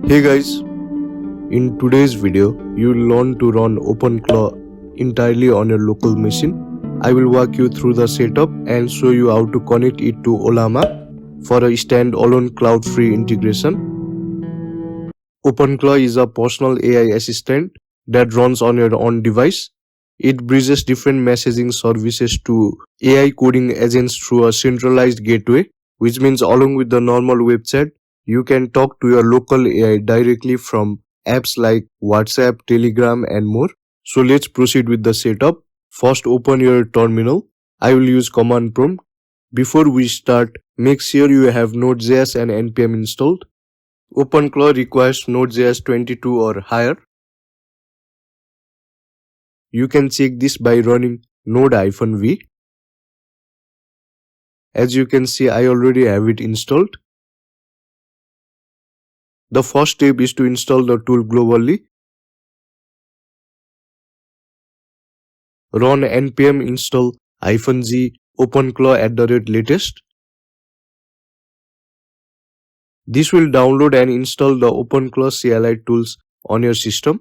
Hey guys, in today's video, you'll learn to run OpenClaw entirely on your local machine. I will walk you through the setup and show you how to connect it to Ollama for a standalone cloud-free integration. OpenClaw is a personal AI assistant that runs on your own device. It bridges different messaging services to AI coding agents through a centralized gateway, which means along with the normal web chat, you can talk to your local AI directly from apps like WhatsApp, Telegram, and more. So let's proceed with the setup. First, open your terminal. I will use command prompt. Before we start, make sure you have Node.js and npm installed. OpenClaw requires Node.js 22 or higher. You can check this by running node-v. As you can see, I already have it installed. The first step is to install the tool globally. Run npm install -g openclaw@latest. This will download and install the OpenClaw CLI tools on your system.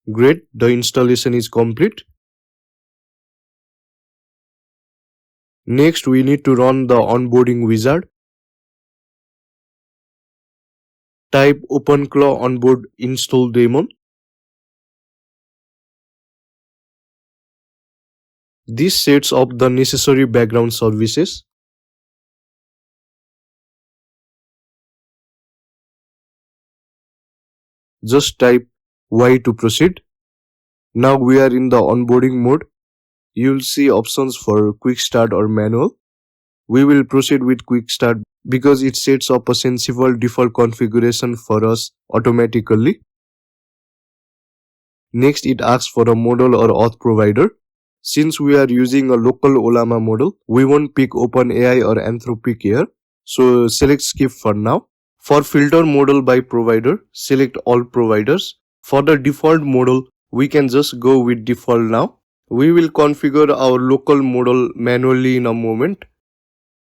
Great, the installation is complete. Next, we need to run the onboarding wizard. Type OpenClaw onboard install daemon. This sets up the necessary background services. Just type Y to proceed. Now we are in the onboarding mode. You'll see options for quick start or manual. We will proceed with quick start because it sets up a sensible default configuration for us automatically. Next, it asks for a model or auth provider. Since we are using a local Ollama model, we won't pick OpenAI or Anthropic here. So select skip for now. For filter model by provider, select all providers. For the default model, we can just go with default now. We will configure our local model manually in a moment.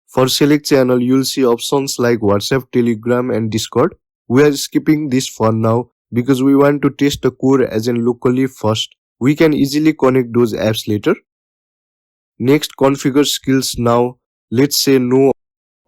For select channel, you'll see options like WhatsApp, Telegram, and Discord. We are skipping this for now because we want to test the core agent locally first. We can easily connect those apps later. Next, configure skills now. Let's say no.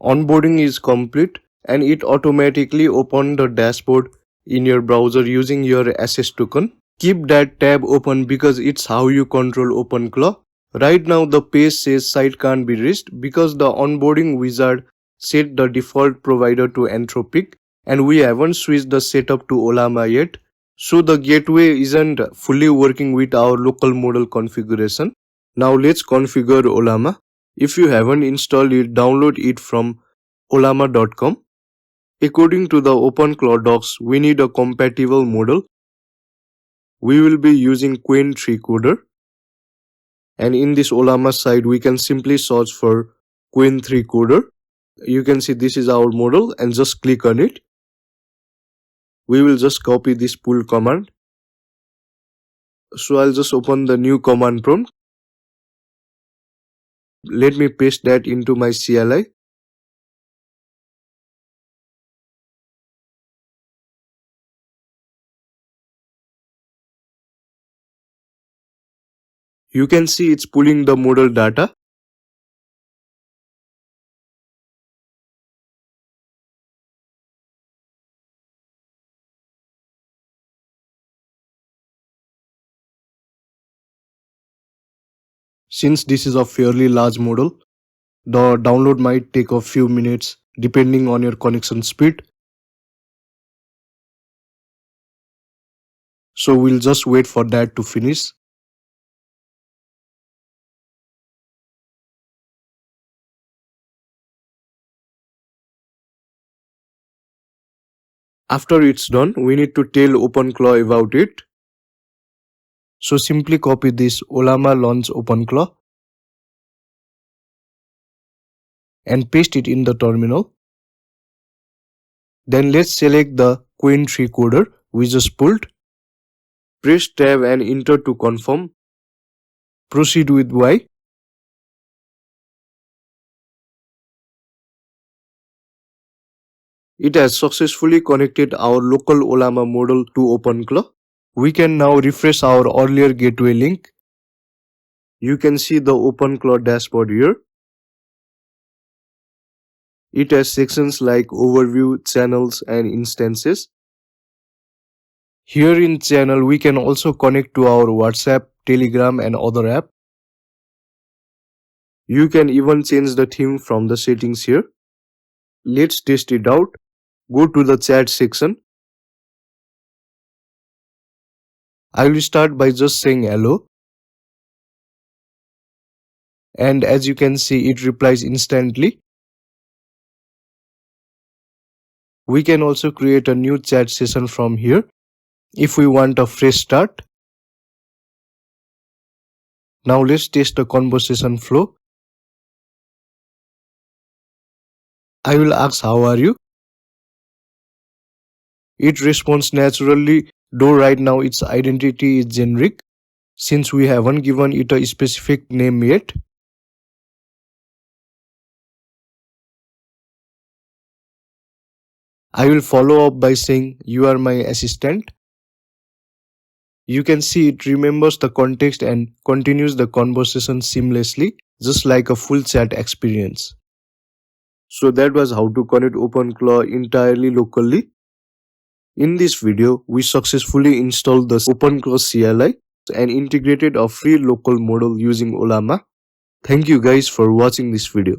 Onboarding is complete and it automatically opened the dashboard in your browser using your access token. Keep that tab open because it's how you control OpenClaw. Right now the page says site can't be reached because the onboarding wizard set the default provider to Anthropic and we haven't switched the setup to Ollama yet. So the gateway isn't fully working with our local model configuration. Now let's configure Ollama. If you haven't installed it, download it from ollama.com. According to the OpenClaw docs, we need a compatible model. We will be using Qwen 3 coder. And in this Ollama side, we can simply search for Qwen 3 coder. You can see this is our model and just click on it. We will just copy this pull command. So I'll just open the new command prompt. Let me paste that into my CLI. You can see it's pulling the model data. Since this is a fairly large model, the download might take a few minutes depending on your connection speed. So we'll just wait for that to finish. After it's done, we need to tell OpenClaw about it. So simply copy this Ollama launch OpenClaw and paste it in the terminal. Then let's select the Qwen 3 coder we just pulled. Press tab and enter to confirm. Proceed with Y. It has successfully connected our local Ollama model to OpenClaw. We can now refresh our earlier gateway link. You can see the OpenClaw dashboard here. It has sections like overview, channels, and instances. Here in channel, we can also connect to our WhatsApp, Telegram, and other apps. You can even change the theme from the settings here. Let's test it out. Go to the chat section. I will start by just saying hello. And as you can see, it replies instantly. We can also create a new chat session from here if we want a fresh start. Now let's test the conversation flow. I will ask, how are you? It responds naturally, though right now its identity is generic since we haven't given it a specific name yet. I will follow up by saying, you are my assistant. You can see it remembers the context and continues the conversation seamlessly, just like a full chat experience. So that was how to connect OpenClaw entirely locally. In this video, we successfully installed the OpenClaw CLI and integrated a free local model using Ollama. Thank you guys for watching this video.